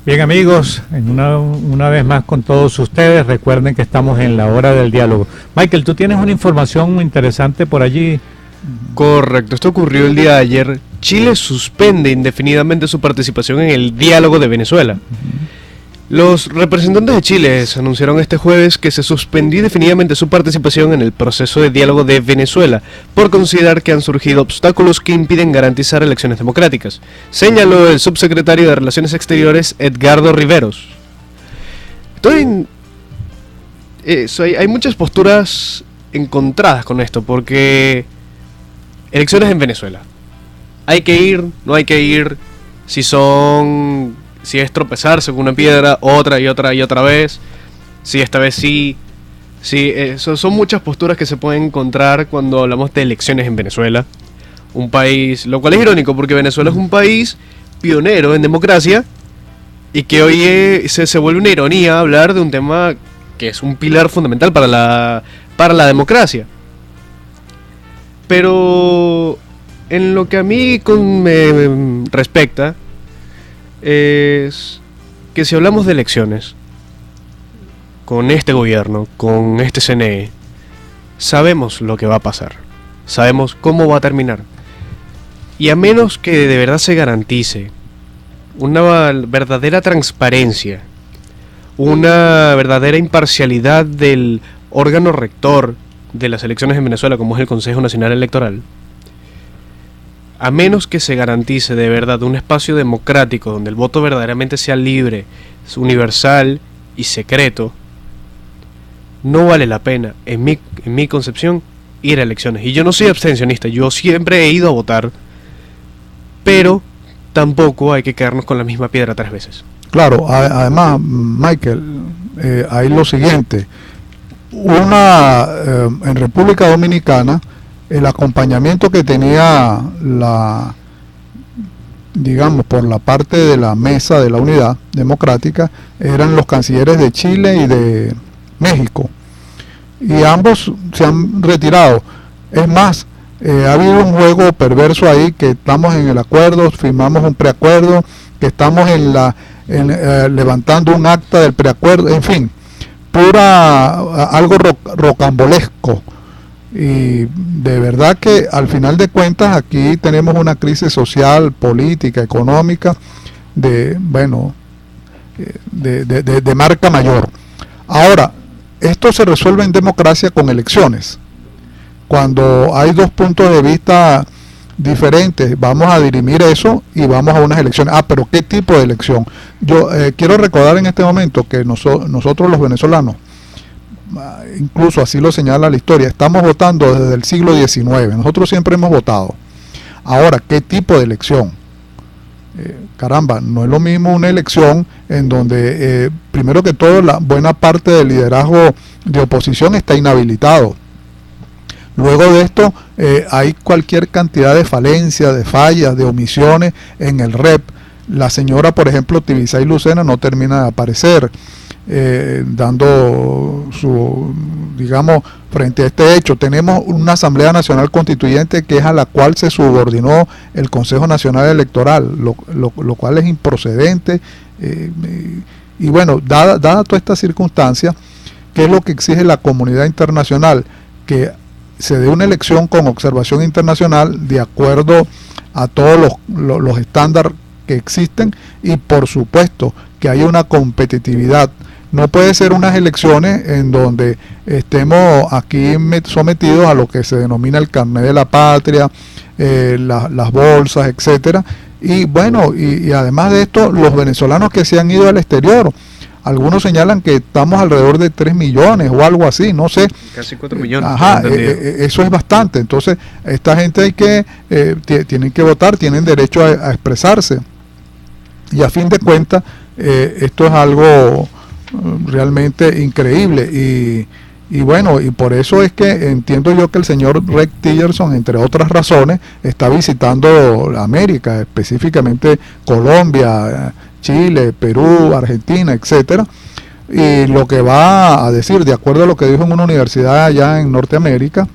Bien amigos, una vez más con todos ustedes, recuerden que estamos en la hora del diálogo. Michael, tú tienes una información muy interesante por allí. Correcto, esto ocurrió el día de ayer Chile suspende indefinidamente su participación en el diálogo de Venezuela. Los representantes de Chile anunciaron este jueves que se suspendió definitivamente su participación en el proceso de diálogo de Venezuela por considerar que han surgido obstáculos que impiden garantizar elecciones democráticas, señaló el subsecretario de Relaciones Exteriores Edgardo Riveros. Hay muchas posturas encontradas con esto, porque elecciones en Venezuela, ¿hay que ir? ¿No hay que ir? Si es tropezarse con una piedra otra y otra vez, si esta vez sí. Son muchas posturas que se pueden encontrar cuando hablamos de elecciones en Venezuela. Un país, lo cual es irónico porque Venezuela es un país pionero en democracia y que hoy se vuelve una ironía hablar de un tema que es un pilar fundamental para la democracia. Pero en lo que a mí me respecta, es que si hablamos de elecciones con este gobierno, con este CNE, sabemos lo que va a pasar, sabemos cómo va a terminar, y a menos que de verdad se garantice una verdadera transparencia, una verdadera imparcialidad del órgano rector de las elecciones en Venezuela, como es el Consejo Nacional Electoral, a menos que se garantice de verdad un espacio democrático donde el voto verdaderamente sea libre, universal y secreto, no vale la pena, en mi concepción, ir a elecciones. Y yo no soy abstencionista, yo siempre he ido a votar, pero tampoco hay que quedarnos con la misma piedra 3 veces. Claro, además, Michael, hay lo siguiente. En República Dominicana, el acompañamiento que tenía digamos, por la parte de la mesa de la unidad democrática, eran los cancilleres de Chile y de México. Y ambos se han retirado. Es más, ha habido un juego perverso ahí, que estamos en el acuerdo, firmamos un preacuerdo, que estamos levantando un acta del preacuerdo, en fin, algo rocambolesco. Y de verdad que al final de cuentas aquí tenemos una crisis social, política, económica de marca mayor. Ahora, esto se resuelve en democracia con elecciones. Cuando hay dos puntos de vista diferentes, vamos a dirimir eso y vamos a unas elecciones. Pero ¿qué tipo de elección? Yo quiero recordar en este momento que nosotros los venezolanos, incluso así lo señala la historia, estamos votando desde el siglo XIX, nosotros siempre hemos votado. Ahora, ¿qué tipo de elección? Caramba, no es lo mismo una elección en donde, primero que todo, la buena parte del liderazgo de oposición está inhabilitado. Luego de esto, hay cualquier cantidad de falencias, de fallas, de omisiones en el REP. La señora, por ejemplo, Tibisay Lucena, no termina de aparecer. Dando digamos, frente a este hecho. Tenemos una Asamblea Nacional Constituyente que es a la cual se subordinó el Consejo Nacional Electoral, lo cual es improcedente, y bueno, dada toda esta circunstancia, ¿qué es lo que exige la comunidad internacional? Que se dé una elección con observación internacional de acuerdo a todos los estándares que existen, y por supuesto que haya una competitividad. No puede ser unas elecciones en donde estemos aquí sometidos a lo que se denomina el carnet de la patria, las bolsas, etcétera. Y bueno, y además de esto, los venezolanos que se han ido al exterior, algunos señalan que estamos alrededor de 3 millones o algo así, no sé. Casi 4 millones. Eso es bastante. Entonces, esta gente tienen que votar, tienen derecho a expresarse. Y a fin de cuentas, esto es algo realmente increíble, y bueno, y por eso es que entiendo yo que el señor Rex Tillerson, entre otras razones, está visitando América, específicamente Colombia, Chile, Perú, Argentina, etcétera, y lo que va a decir, de acuerdo a lo que dijo en una universidad allá en Norteamérica,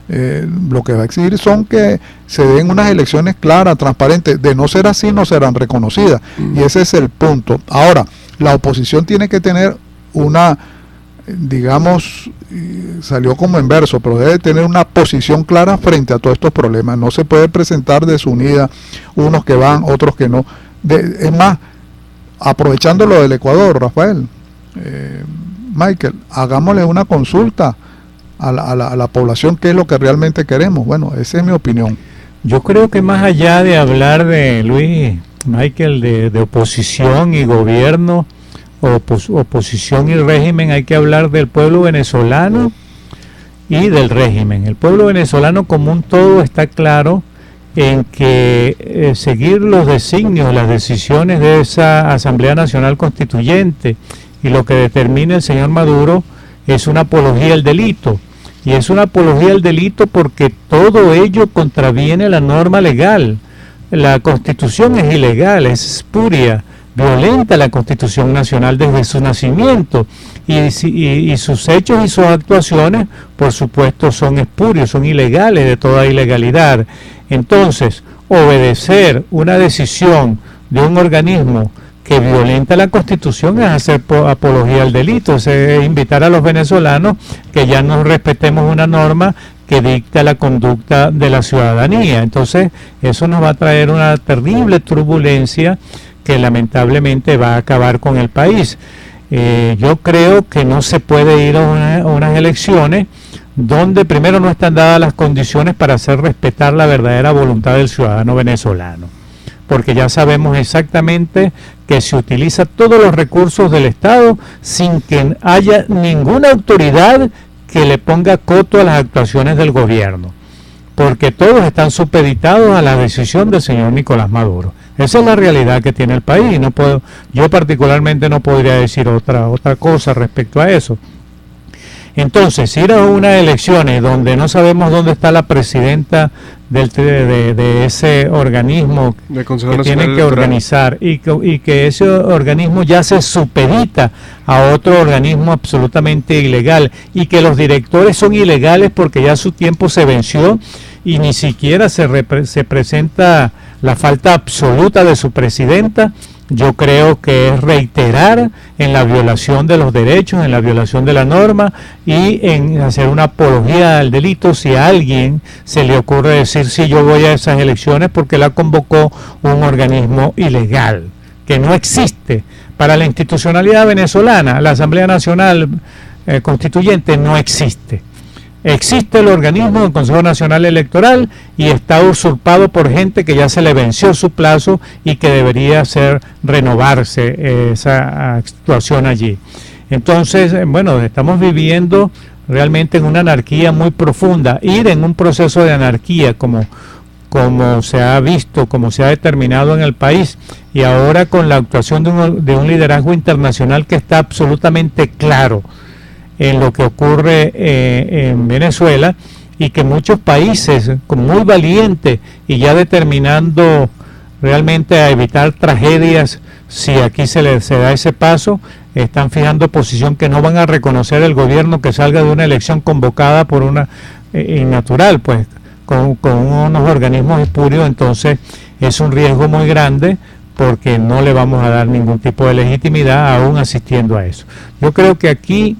lo que va a exigir son que se den unas elecciones claras, transparentes. De no ser así, no serán reconocidas, y ese es el punto. Ahora, la oposición tiene que tener una digamos, salió como en verso, pero debe tener una posición clara frente a todos estos problemas. No se puede presentar desunida, unos que van, otros que no. Es más, aprovechando lo del Ecuador, Rafael, Michael, hagámosle una consulta a la población, qué es lo que realmente queremos. Bueno, esa es mi opinión. Yo creo que más allá de hablar de, Luis, Michael, de oposición y gobierno, oposición y régimen, hay que hablar del pueblo venezolano y del régimen. El pueblo venezolano como un todo está claro en que seguir los designios, las decisiones de esa Asamblea Nacional Constituyente y lo que determina el señor Maduro es una apología al delito. Y es una apología al delito porque todo ello contraviene la norma legal. La Constitución es ilegal, es espuria, violenta la Constitución Nacional desde su nacimiento. Y sus hechos y sus actuaciones, por supuesto, son espurios, son ilegales, de toda ilegalidad. Entonces, obedecer una decisión de un organismo que violenta la Constitución es hacer apología al delito, es invitar a los venezolanos que ya no respetemos una norma que dicta la conducta de la ciudadanía. Entonces, eso nos va a traer una terrible turbulencia que lamentablemente va a acabar con el país. Yo creo que no se puede ir a unas elecciones donde primero no están dadas las condiciones para hacer respetar la verdadera voluntad del ciudadano venezolano, porque ya sabemos exactamente que se utiliza todos los recursos del Estado sin que haya ninguna autoridad que le ponga coto a las actuaciones del gobierno, porque todos están supeditados a la decisión del señor Nicolás Maduro. Esa es la realidad que tiene el país. Yo particularmente no podría decir otra cosa respecto a eso. Entonces, ir a unas elecciones donde no sabemos dónde está la presidenta de ese organismo que tiene que organizar y que ese organismo ya se supedita a otro organismo absolutamente ilegal y que los directores son ilegales porque ya su tiempo se venció y ni siquiera se presenta la falta absoluta de su presidenta, yo creo que es reiterar en la violación de los derechos, en la violación de la norma y en hacer una apología al delito si a alguien se le ocurre decir si yo voy a esas elecciones porque la convocó un organismo ilegal, que no existe. Para la institucionalidad venezolana, la Asamblea Nacional Constituyente no existe. Existe el organismo del Consejo Nacional Electoral y está usurpado por gente que ya se le venció su plazo y que debería renovarse esa actuación allí. Entonces, bueno, estamos viviendo realmente en una anarquía muy profunda. Ir en un proceso de anarquía como se ha visto, como se ha determinado en el país, y ahora con la actuación de un liderazgo internacional que está absolutamente claro en lo que ocurre en Venezuela, y que muchos países muy valientes y ya determinando realmente a evitar tragedias si aquí se da ese paso, están fijando posición que no van a reconocer el gobierno que salga de una elección convocada por una innatural, pues con unos organismos espurios. Entonces es un riesgo muy grande porque no le vamos a dar ningún tipo de legitimidad aún asistiendo a eso. Yo creo que aquí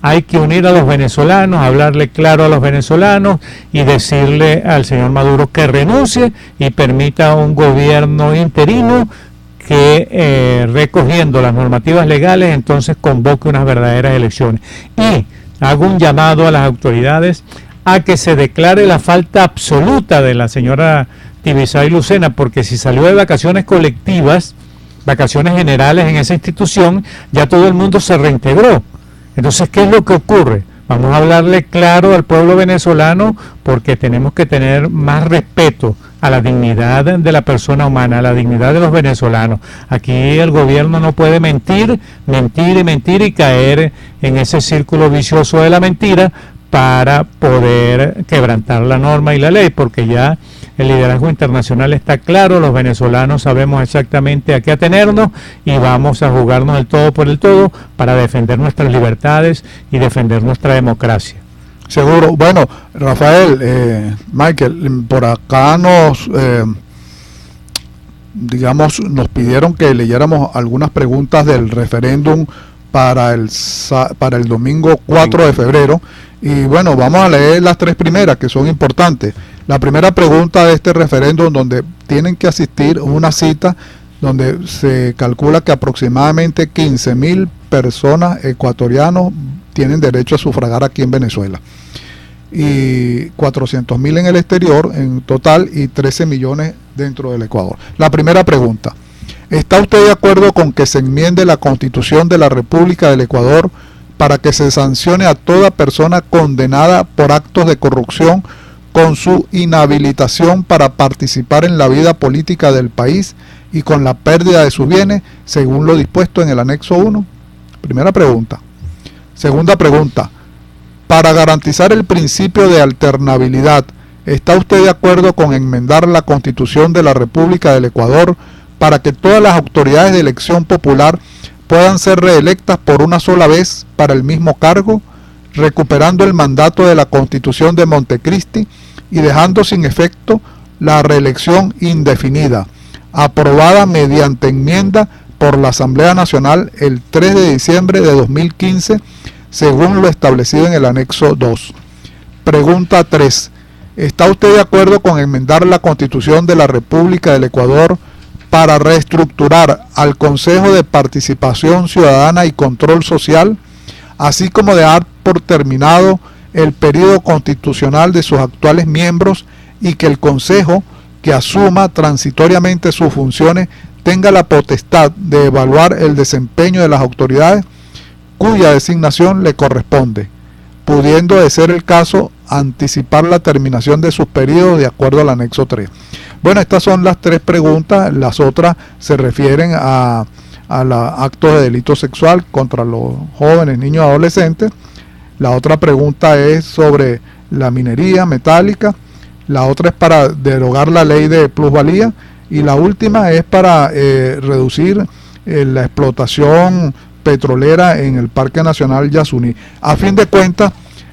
hay que unir a los venezolanos, hablarle claro a los venezolanos y decirle al señor Maduro que renuncie y permita un gobierno interino que recogiendo las normativas legales entonces convoque unas verdaderas elecciones. Y hago un llamado a las autoridades a que se declare la falta absoluta de la señora Tibisay Lucena, porque si salió de vacaciones colectivas, vacaciones generales en esa institución, ya todo el mundo se reintegró. Entonces, ¿qué es lo que ocurre? Vamos a hablarle claro al pueblo venezolano porque tenemos que tener más respeto a la dignidad de la persona humana, a la dignidad de los venezolanos. Aquí el gobierno no puede mentir y caer en ese círculo vicioso de la mentira para poder quebrantar la norma y la ley, porque ya el liderazgo internacional está claro, los venezolanos sabemos exactamente a qué atenernos y vamos a jugarnos el todo por el todo para defender nuestras libertades y defender nuestra democracia. Seguro. Bueno, Rafael, Michael, por acá nos pidieron que leyéramos algunas preguntas del referéndum para el domingo 4 de febrero. Y bueno, vamos a leer las tres primeras que son importantes. La primera pregunta de este referéndum, donde tienen que asistir a una cita donde se calcula que aproximadamente 15.000 personas ecuatorianos tienen derecho a sufragar aquí en Venezuela, y 400.000 en el exterior en total, y 13 millones dentro del Ecuador. La primera pregunta: ¿está usted de acuerdo con que se enmiende la Constitución de la República del Ecuador para que se sancione a toda persona condenada por actos de corrupción con su inhabilitación para participar en la vida política del país y con la pérdida de sus bienes, según lo dispuesto en el anexo 1? Primera pregunta. Segunda pregunta: para garantizar el principio de alternabilidad, ¿está usted de acuerdo con enmendar la Constitución de la República del Ecuador para que todas las autoridades de elección popular puedan ser reelectas por una sola vez para el mismo cargo, recuperando el mandato de la Constitución de Montecristi y dejando sin efecto la reelección indefinida, aprobada mediante enmienda por la Asamblea Nacional el 3 de diciembre de 2015, según lo establecido en el anexo 2? Pregunta 3. ¿Está usted de acuerdo con enmendar la Constitución de la República del Ecuador para reestructurar al Consejo de Participación Ciudadana y Control Social, así como dar por terminado el periodo constitucional de sus actuales miembros, y que el Consejo, que asuma transitoriamente sus funciones, tenga la potestad de evaluar el desempeño de las autoridades cuya designación le corresponde, pudiendo, de ser el caso, anticipar la terminación de sus periodos de acuerdo al anexo 3? Bueno, estas son las tres preguntas. Las otras se refieren a actos de delito sexual contra los jóvenes, niños y adolescentes. La otra pregunta es sobre la minería metálica. La otra es para derogar la ley de plusvalía. Y la última es para reducir la explotación petrolera en el Parque Nacional Yasuní. A fin de cuentas,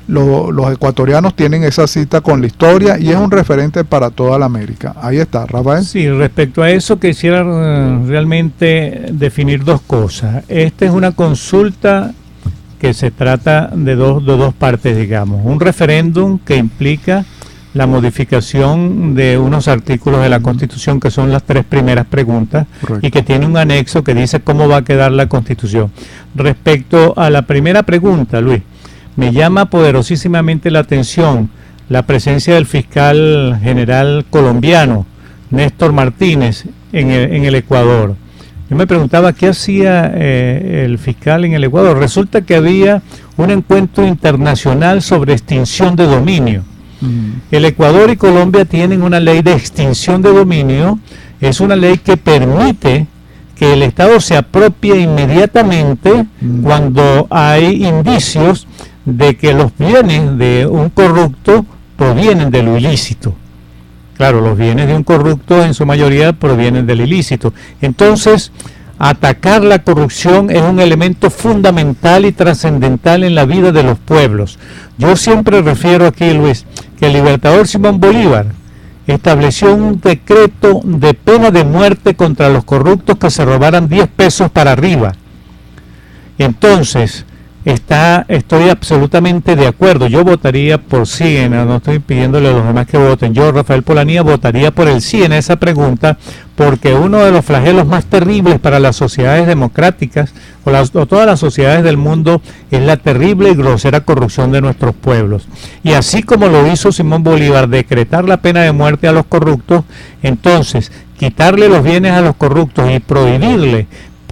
los ecuatorianos tienen esa cita con la historia y es un referente para toda la América. Ahí está, Rafael. Sí, respecto a eso quisiera realmente definir dos cosas. Esta es una consulta que se trata de dos partes, digamos. Un referéndum que implica la modificación de unos artículos de la Constitución, que son las tres primeras preguntas. Correcto. Y que tiene un anexo que dice cómo va a quedar la Constitución. Respecto a la primera pregunta, Luis, me llama poderosísimamente la atención la presencia del fiscal general colombiano, Néstor Martínez, en el Ecuador. Yo me preguntaba qué hacía el fiscal en el Ecuador. Resulta que había un encuentro internacional sobre extinción de dominio. El Ecuador y Colombia tienen una ley de extinción de dominio. Es una ley que permite que el Estado se apropie inmediatamente cuando hay indicios de que los bienes de un corrupto provienen de lo ilícito. Claro, los bienes de un corrupto en su mayoría provienen del ilícito. Entonces, atacar la corrupción es un elemento fundamental y trascendental en la vida de los pueblos. Yo siempre refiero aquí, Luis, que el libertador Simón Bolívar estableció un decreto de pena de muerte contra los corruptos que se robaran 10 pesos para arriba. Entonces, estoy absolutamente de acuerdo. Yo votaría por sí, no estoy pidiéndole a los demás que voten. Yo, Rafael Polanía, votaría por el sí en esa pregunta, porque uno de los flagelos más terribles para las sociedades democráticas o todas las sociedades del mundo es la terrible y grosera corrupción de nuestros pueblos. Y así como lo hizo Simón Bolívar, decretar la pena de muerte a los corruptos, entonces quitarle los bienes a los corruptos y prohibirle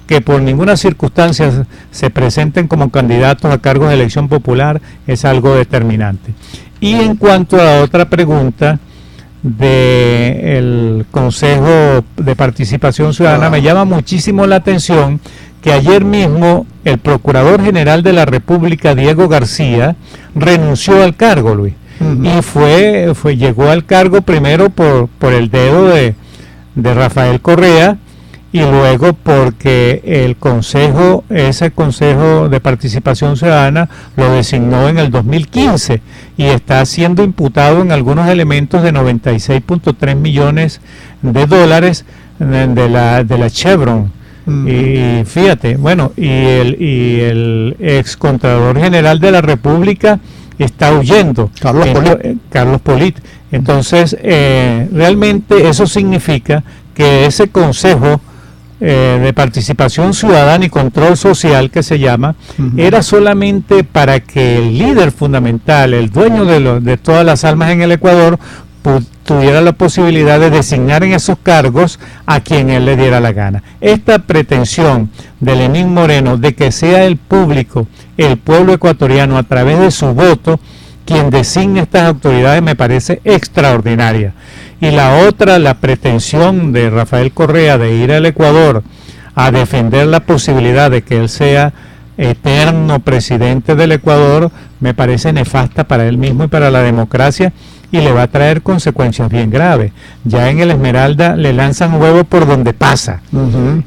que por ninguna circunstancia se presenten como candidatos a cargos de elección popular es algo determinante. Y en cuanto a la otra pregunta del Consejo de Participación Ciudadana, me llama muchísimo la atención que ayer mismo el Procurador General de la República, Diego García, renunció al cargo, Luis. Y llegó al cargo primero por el dedo de Rafael Correa, y luego porque ese Consejo de Participación Ciudadana lo designó en el 2015 y está siendo imputado en algunos elementos de 96.3 millones de dólares de la Chevron, Y fíjate, bueno, y el ex Contralor General de la República está huyendo, Carlos Polit. Entonces, realmente eso significa que ese Consejo de Participación Ciudadana y Control Social, que se llama, era solamente para que el líder fundamental, el dueño de todas las almas en el Ecuador, tuviera la posibilidad de designar en esos cargos a quien él le diera la gana. Esta pretensión de Lenín Moreno de que sea el público, el pueblo ecuatoriano, a través de su voto, quien designe estas autoridades, me parece extraordinaria. Y la otra, la pretensión de Rafael Correa de ir al Ecuador a defender la posibilidad de que él sea eterno presidente del Ecuador, me parece nefasta para él mismo y para la democracia, y le va a traer consecuencias bien graves. Ya en el Esmeralda le lanzan huevo por donde pasa,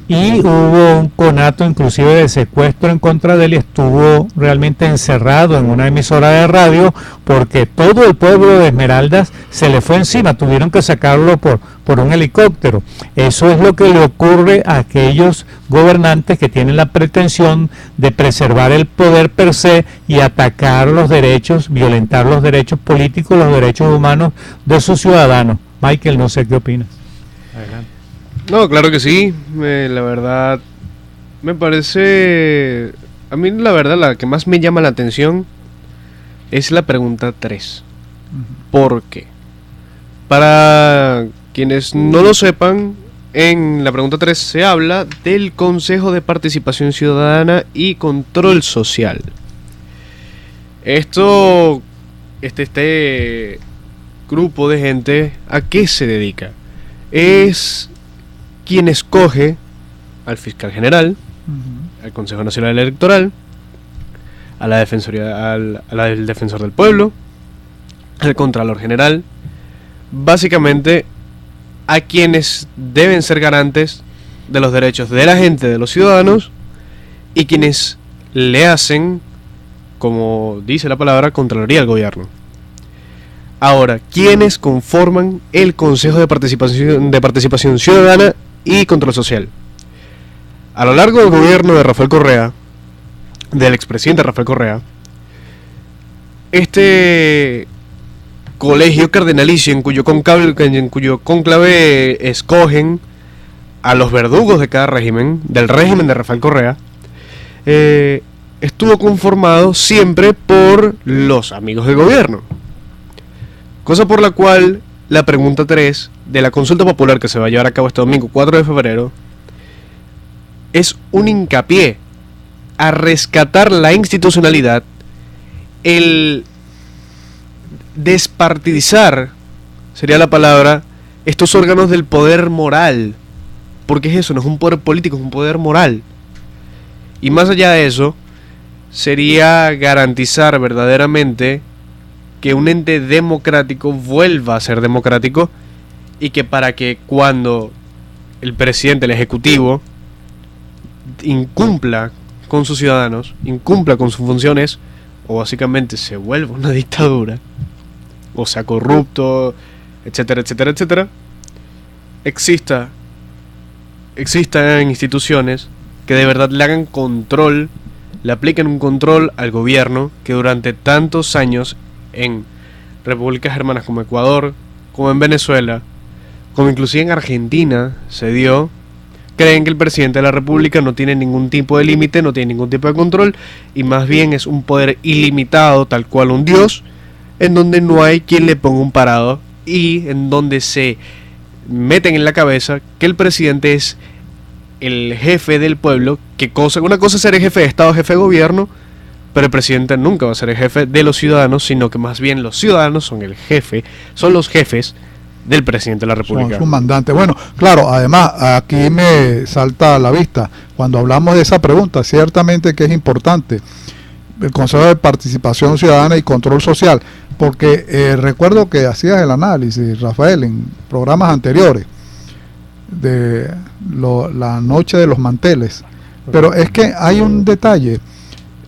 y hubo un conato inclusive de secuestro en contra de él, y estuvo realmente encerrado en una emisora de radio porque todo el pueblo de Esmeraldas se le fue encima, tuvieron que sacarlo por un helicóptero. Eso es lo que le ocurre a aquellos gobernantes que tienen la pretensión de preservar el poder per se y atacar los derechos, violentar los derechos políticos, los derechos humanos de sus ciudadanos. Michael, no sé qué opinas. Adelante. No, claro que sí. La verdad, me parece... A mí la verdad, la que más me llama la atención es la pregunta 3. ¿Por qué? Para quienes no lo sepan, en la pregunta 3 se habla del Consejo de Participación Ciudadana y Control Social. Este grupo de gente, ¿a qué se dedica? Es quien escoge al fiscal general, al Consejo Nacional Electoral, a la Defensoría, al Defensor del Pueblo, al Contralor General, básicamente a quienes deben ser garantes de los derechos de la gente, de los ciudadanos, y quienes le hacen, como dice la palabra, Contraloría al gobierno. Ahora, ¿quiénes conforman el Consejo de Participación Ciudadana y Control Social? A lo largo del gobierno de Rafael Correa, del expresidente Rafael Correa, este colegio cardenalicio en cuyo cónclave escogen a los verdugos de cada régimen, del régimen de Rafael Correa, estuvo conformado siempre por los amigos del gobierno. Cosa por la cual la pregunta 3 de la consulta popular que se va a llevar a cabo este domingo 4 de febrero es un hincapié a rescatar la institucionalidad, el despartidizar, sería la palabra, estos órganos del poder moral, porque es eso, no es un poder político, es un poder moral. Y más allá de eso, sería garantizar verdaderamente que un ente democrático vuelva a ser democrático, y que para que cuando el presidente, el ejecutivo, incumpla con sus ciudadanos, incumpla con sus funciones, o básicamente se vuelva una dictadura, o sea corrupto, etcétera, etcétera, etcétera, existan instituciones que de verdad le hagan control, le apliquen un control al gobierno que durante tantos años en repúblicas hermanas como Ecuador, como en Venezuela, como inclusive en Argentina se dio. Creen que el presidente de la república no tiene ningún tipo de límite, no tiene ningún tipo de control, y más bien es un poder ilimitado, tal cual un dios, en donde no hay quien le ponga un parado, y en donde se meten en la cabeza que el presidente es el jefe del pueblo. Una cosa es ser el jefe de Estado, jefe de gobierno, pero el presidente nunca va a ser el jefe de los ciudadanos, sino que más bien los ciudadanos son los jefes del presidente de la República. Son sus mandantes. Bueno, claro, además, aquí me salta a la vista, cuando hablamos de esa pregunta, ciertamente que es importante el Consejo de Participación Ciudadana y Control Social, porque recuerdo que hacías el análisis, Rafael, en programas anteriores, de la noche de los manteles, pero es que hay un detalle,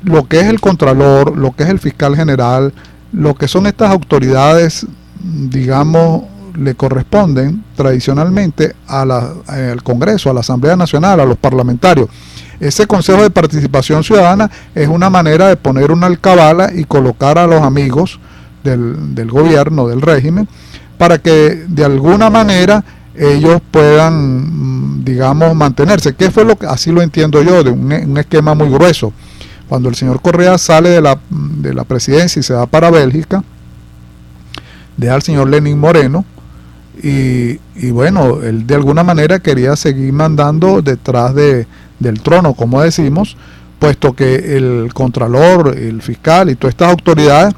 lo que es el Contralor, lo que es el Fiscal General, lo que son estas autoridades, digamos, le corresponden tradicionalmente al Congreso, a la Asamblea Nacional, a los parlamentarios. Ese Consejo de Participación Ciudadana es una manera de poner una alcabala y colocar a los amigos del gobierno, del régimen, para que de alguna manera ellos puedan, digamos, mantenerse. ¿Qué fue lo que, así lo entiendo yo, de un esquema muy grueso? Cuando el señor Correa sale de la presidencia y se va para Bélgica, deja al señor Lenín Moreno, y bueno, él de alguna manera quería seguir mandando detrás del trono, como decimos, puesto que el Contralor, el Fiscal y todas estas autoridades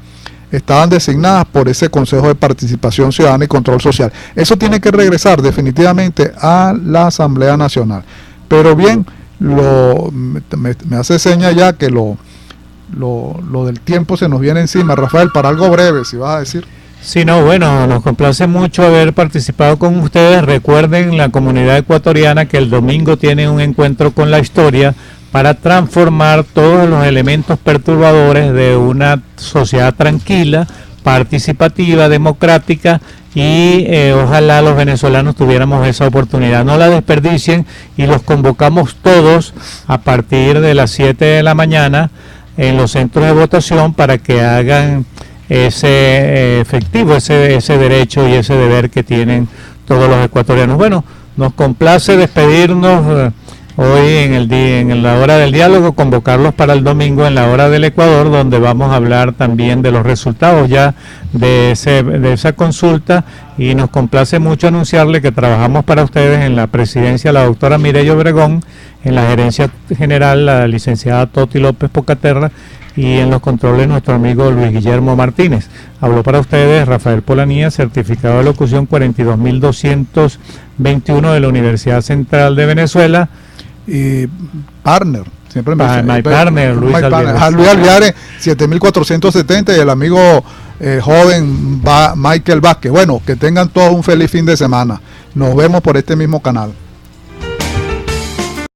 estaban designadas por ese Consejo de Participación Ciudadana y Control Social. Eso tiene que regresar definitivamente a la Asamblea Nacional. Pero bien, me hace seña ya que lo del tiempo se nos viene encima. Rafael, para algo breve, si vas a decir. Sí, no, bueno, nos complace mucho haber participado con ustedes. Recuerden, la comunidad ecuatoriana, que el domingo tiene un encuentro con la historia para transformar todos los elementos perturbadores de una sociedad tranquila, participativa, democrática, y ojalá los venezolanos tuviéramos esa oportunidad. No la desperdicien, y los convocamos todos a partir de las 7 de la mañana en los centros de votación para que hagan ese efectivo, ese derecho y ese deber que tienen todos los ecuatorianos. Bueno, nos complace despedirnos hoy en la hora del diálogo, convocarlos para el domingo en la hora del Ecuador, donde vamos a hablar también de los resultados ya de esa consulta, y nos complace mucho anunciarle que trabajamos para ustedes en la presidencia la doctora Mireya Obregón, en la gerencia general la licenciada Toti López Pocaterra, y en los controles nuestro amigo Luis Guillermo Martínez. Habló para ustedes Rafael Polanía, certificado de locución 42221 de la Universidad Central de Venezuela. Y partner, siempre me my partner, Luis Alviares. Luis Alviares, 7470, y el amigo joven Michael Vázquez. Bueno, que tengan todos un feliz fin de semana. Nos vemos por este mismo canal.